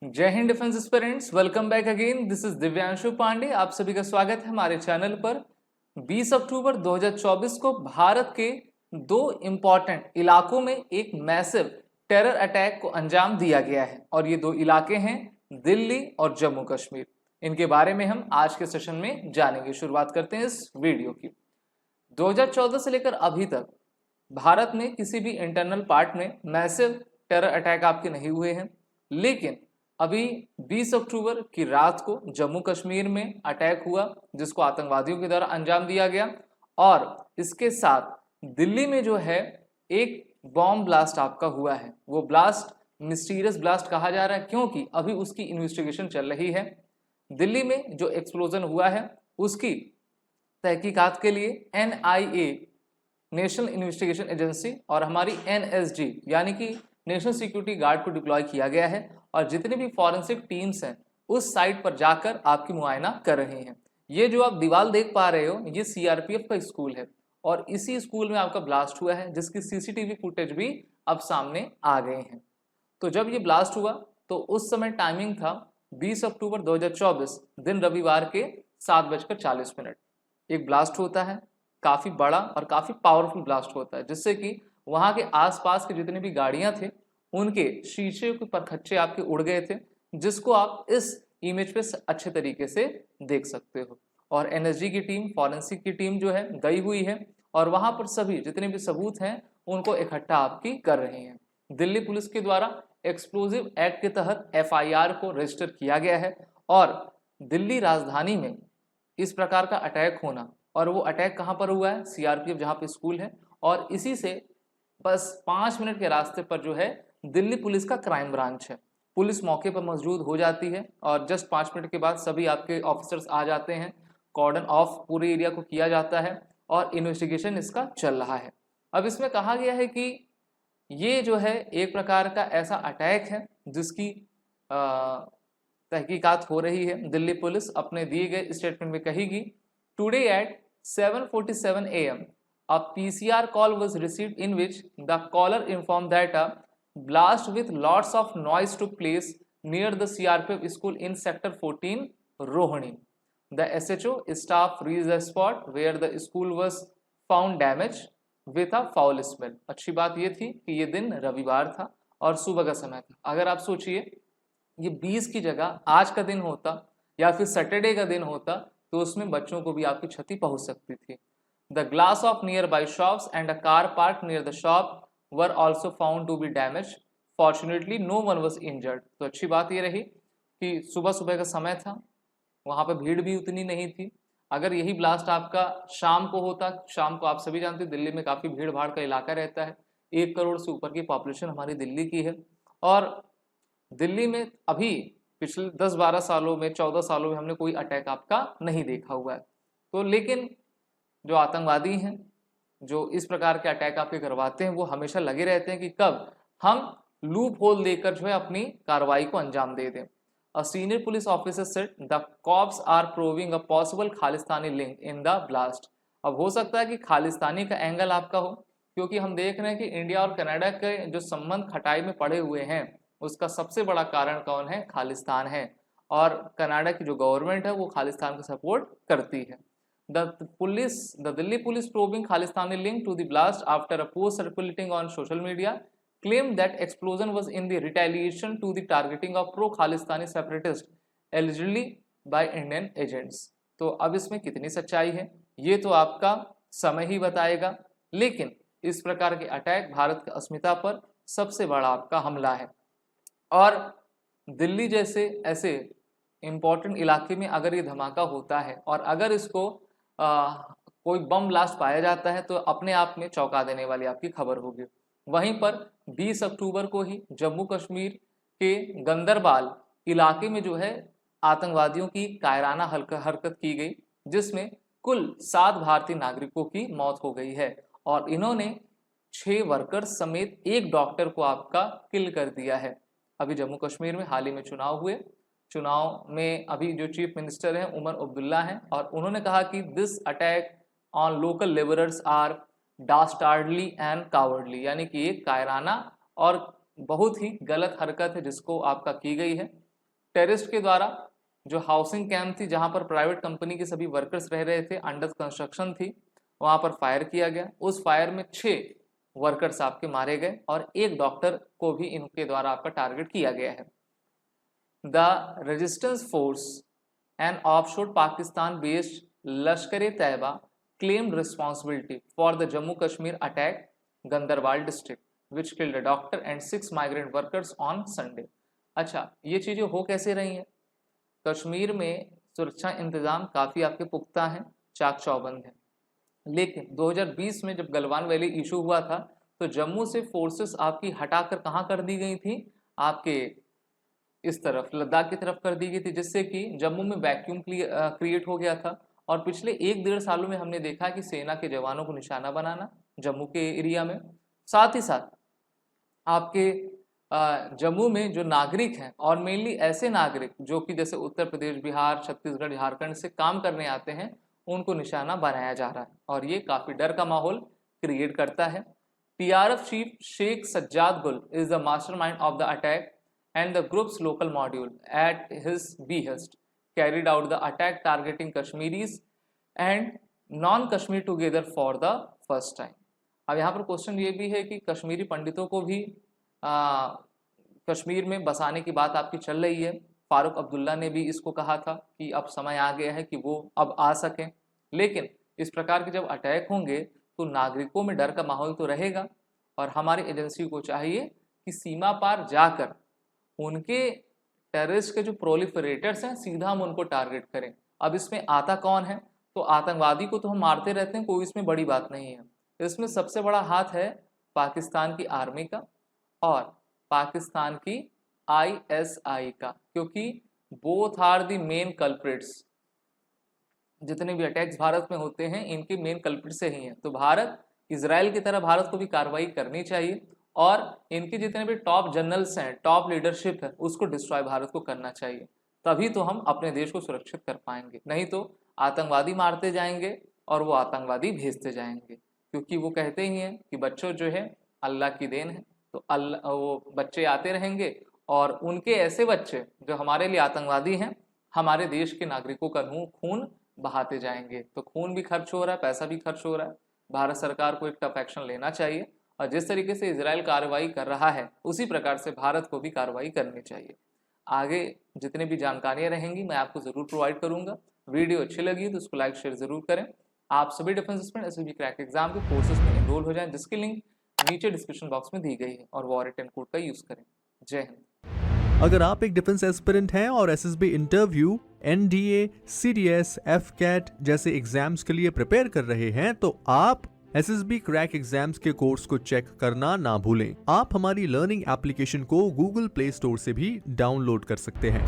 जय हिंद defence aspirants, welcome back again. This is Divyanshu Pandey. आप सभी का स्वागत है हमारे चैनल पर। 20 अक्टूबर 2024 को भारत के दो इंपॉर्टेंट इलाकों में एक मैसिव टेरर अटैक को अंजाम दिया गया है और ये दो इलाके हैं दिल्ली और जम्मू कश्मीर। इनके बारे में हम आज के सेशन में जानेंगे। शुरुआत करते हैं इस वीडियो की। 2014 से लेकर अभी तक भारत में किसी भी इंटरनल पार्ट में मैसिव टेरर अटैक आपके नहीं हुए हैं, लेकिन अभी 20 अक्टूबर की रात को जम्मू कश्मीर में अटैक हुआ जिसको आतंकवादियों के द्वारा अंजाम दिया गया। और इसके साथ दिल्ली में जो है एक बॉम्ब ब्लास्ट आपका हुआ है। वो ब्लास्ट मिस्टीरियस ब्लास्ट कहा जा रहा है क्योंकि अभी उसकी इन्वेस्टिगेशन चल रही है। दिल्ली में जो एक्सप्लोजन हुआ है उसकी तहकीकात के लिए NIA नेशनल इन्वेस्टिगेशन एजेंसी और हमारी NSG यानी कि नेशनल सिक्योरिटी गार्ड को डिप्लॉय किया गया है और जितने भी फॉरेंसिक टीम्स हैं उस साइट पर जाकर आपकी मुआयना कर रहे हैं। ये जो आप दीवार देख पा रहे हो ये CRPF का स्कूल है और इसी स्कूल में आपका ब्लास्ट हुआ है जिसकी CCTV फुटेज भी अब सामने आ गए हैं। तो जब ये ब्लास्ट हुआ तो उस समय टाइमिंग था 20 अक्टूबर 2024 दिन रविवार के 7:40। एक ब्लास्ट होता है, काफ़ी बड़ा और काफ़ी पावरफुल ब्लास्ट होता है जिससे कि वहाँ के आसपास के जितने भी गाड़ियाँ थे उनके शीशे के परखच्चे आपके उड़ गए थे, जिसको आप इस इमेज पे अच्छे तरीके से देख सकते हो। और NSG की टीम, फॉरेंसिक की टीम जो है गई हुई है और वहाँ पर सभी जितने भी सबूत हैं उनको इकट्ठा आपकी कर रहे हैं। दिल्ली पुलिस के द्वारा एक्सप्लोजिव एक्ट के तहत FIR को रजिस्टर किया गया है और दिल्ली राजधानी में इस प्रकार का अटैक होना, और वो अटैक कहाँ पर हुआ है? CRPF जहाँ पे स्कूल है और इसी से बस 5 मिनट के रास्ते पर जो है दिल्ली पुलिस का क्राइम ब्रांच है। पुलिस मौके पर मौजूद हो जाती है और जस्ट 5 मिनट के बाद सभी आपके ऑफिसर्स आ जाते हैं। कॉर्डन ऑफ पूरे एरिया को किया जाता है और इन्वेस्टिगेशन इसका चल रहा है। अब इसमें कहा गया है कि ये जो है एक प्रकार का ऐसा अटैक है जिसकी तहकीकात हो रही है। दिल्ली पुलिस अपने दिए गए स्टेटमेंट में कहेगी, today at 7:47 AM a PCR call was received in which the caller informed that a blast with lots of noise took place near the CRPF school in sector 14 Rohini. The SHO staff reached the spot where the school was found damaged with a foul smell. अच्छी बात ये थी कि ये दिन रविवार था और सुबह का समय था। अगर आप सोचिए ये 20 की जगह आज का दिन होता या फिर सैटरडे का दिन होता तो उसमें बच्चों को भी आपकी क्षति पहुंच सकती थी। The glass of nearby shops and a car parked near the shop were also found to be damaged. Fortunately, no one was injured. तो अच्छी बात ये रही कि सुबह सुबह का समय था, वहाँ पे भीड़ भी उतनी नहीं थी। अगर यही ब्लास्ट आपका शाम को होता, शाम को आप सभी जानते हैं दिल्ली में काफ़ी भीड़ भाड़ का इलाका रहता है, 1 करोड़ से ऊपर की पॉपुलेशन हमारी दिल्ली की है और दिल्ली में अभी पिछले 10-12 सालों में, 14 सालों में हमने कोई अटैक आपका नहीं देखा हुआ है। तो लेकिन जो आतंकवादी हैं जो इस प्रकार के अटैक आपके करवाते हैं वो हमेशा लगे रहते हैं कि कब हम लूप होल देकर जो है अपनी कार्रवाई को अंजाम दे दें। A senior police officer said the cops are probing a possible Khalistani link in the blast. अब हो सकता है कि खालिस्तानी का एंगल आपका हो क्योंकि हम देख रहे हैं कि इंडिया और कनाडा के जो संबंध खटाई में पड़े हुए हैं उसका सबसे बड़ा कारण कौन है? खालिस्तान है और कनाडा की जो गवर्नमेंट है वो खालिस्तान को सपोर्ट करती है। The Delhi police probing Khalistani link to the blast after a post circulating on social media claimed that explosion was in the retaliation to the targeting of pro-Khalistani separatists allegedly by Indian agents. तो अब इसमें कितनी सच्चाई है ये तो आपका समय ही बताएगा, लेकिन इस प्रकार के अटैक भारत की अस्मिता पर सबसे बड़ा आपका हमला है और दिल्ली जैसे ऐसे इम्पोर्टेंट इलाके में अगर ये धमाका होता है और अगर इसको कोई बम ब्लास्ट पाया जाता है तो अपने आप में चौंका देने वाली आपकी खबर होगी। वहीं पर 20 अक्टूबर को ही जम्मू कश्मीर के गंदरबाल इलाके में जो है आतंकवादियों की कायराना हरकत की गई जिसमें कुल 7 भारतीय नागरिकों की मौत हो गई है और इन्होंने 6 वर्कर्स समेत एक डॉक्टर को आपका किल कर दिया है। अभी जम्मू कश्मीर में हाल ही में चुनाव हुए, चुनाव में अभी जो चीफ मिनिस्टर हैं उमर अब्दुल्ला हैं और उन्होंने कहा कि this attack on local labourers are dastardly and cowardly, यानी कि एक कायराना और बहुत ही गलत हरकत है जिसको आपका की गई है टेररिस्ट के द्वारा जो हाउसिंग कैंप थी जहां पर प्राइवेट कंपनी के सभी वर्कर्स रह रहे थे, अंडर कंस्ट्रक्शन थी, वहां पर फायर किया गया। उस फायर में 6 वर्कर्स आपके मारे गए और एक डॉक्टर को भी इनके द्वारा आपका टारगेट किया गया है। The resistance force and offshore Pakistan based Lashkar e Taiba claimed responsibility for the Jammu Kashmir attack Ganderbal district which killed a doctor and 6 migrant workers on Sunday। अच्छा, ये चीजें हो कैसे रही हैं? कश्मीर में सुरक्षा इंतजाम काफी आपके पुख्ता हैं, चाक चौबंद हैं, लेकिन 2020 में जब गलवान वैली इशू हुआ था तो जम्मू से फोर्सेस आपकी हटाकर कहाँ कर दी गई थी? आपके इस तरफ लद्दाख की तरफ कर दी गई थी, जिससे कि जम्मू में वैक्यूम क्रिएट हो गया था। और पिछले 1-1.5 सालों में हमने देखा कि सेना के जवानों को निशाना बनाना जम्मू के एरिया में, साथ ही साथ आपके जम्मू में जो नागरिक हैं और मेनली ऐसे नागरिक जो कि जैसे उत्तर प्रदेश, बिहार, छत्तीसगढ़, झारखंड से काम करने आते हैं, उनको निशाना बनाया जा रहा है और ये काफ़ी डर का माहौल क्रिएट करता है। PRF चीफ शेख सज्जाद गुल is the mastermind of the attack and the groups local module at his behest carried out the attack targeting Kashmiris and non-Kashmir together for the first time। अब यहाँ पर क्वेश्चन ये भी है कि कश्मीरी पंडितों को भी कश्मीर में बसाने की बात आपकी चल रही है। फारूक अब्दुल्ला ने भी इसको कहा था कि अब समय आ गया है कि वो अब आ सकें, लेकिन इस प्रकार के जब अटैक होंगे तो नागरिकों में डर का माहौल तो रहेगा और हमारी एजेंसी को चाहिए कि सीमा पार जाकर उनके टेररिस्ट के जो प्रोलिफरेटर्स हैं सीधा हम उनको टारगेट करें। अब इसमें आता कौन है? तो आतंकवादी को तो हम मारते रहते हैं, कोई इसमें बड़ी बात नहीं है। इसमें सबसे बड़ा हाथ है पाकिस्तान की आर्मी का और पाकिस्तान की ISI का, क्योंकि both are the main culprits. जितने भी अटैक्स भारत में होते हैं इनके मेन कल्प्रिट से ही हैं। तो भारत, इजराइल की तरह भारत को भी कार्रवाई करनी चाहिए और इनके जितने भी टॉप जनरल्स हैं, टॉप लीडरशिप है, उसको डिस्ट्रॉय भारत को करना चाहिए। तभी तो हम अपने देश को सुरक्षित कर पाएंगे, नहीं तो आतंकवादी मारते जाएंगे और वो आतंकवादी भेजते जाएंगे, क्योंकि वो कहते ही हैं कि बच्चों जो है अल्लाह की देन है। तो अल्लाह, वो बच्चे आते रहेंगे और उनके ऐसे बच्चे जो हमारे लिए आतंकवादी हैं हमारे देश के नागरिकों का खून बहाते जाएंगे। तो खून भी खर्च हो रहा है, पैसा भी खर्च हो रहा है। भारत सरकार को एक टफ एक्शन लेना चाहिए और जिस तरीके से इजराइल कार्रवाई कर रहा है उसी प्रकार से भारत को भी कार्रवाई करनी चाहिए। आगे जितने भी जानकारियां रहेंगी मैं आपको ज़रूर प्रोवाइड करूंगा। वीडियो अच्छी लगी तो उसको लाइक शेयर ज़रूर करें। आप सभी defence aspirant SSB crack exam के कोर्सेज में एनरोल हो जाएं, जिसकी लिंक नीचे डिस्क्रिप्शन बॉक्स में दी गई है, और वो रिटर्न कोड का यूज़ करें। जय हिंद। अगर आप एक डिफेंस एस्पिरेंट हैं और SSB interview, NDA, CDS, FCAT जैसे एग्जाम्स के लिए प्रिपेयर कर रहे हैं तो आप SSB क्रैक एग्जाम्स के कोर्स को चेक करना ना भूलें। आप हमारी लर्निंग एप्लीकेशन को Google Play Store से भी डाउनलोड कर सकते हैं।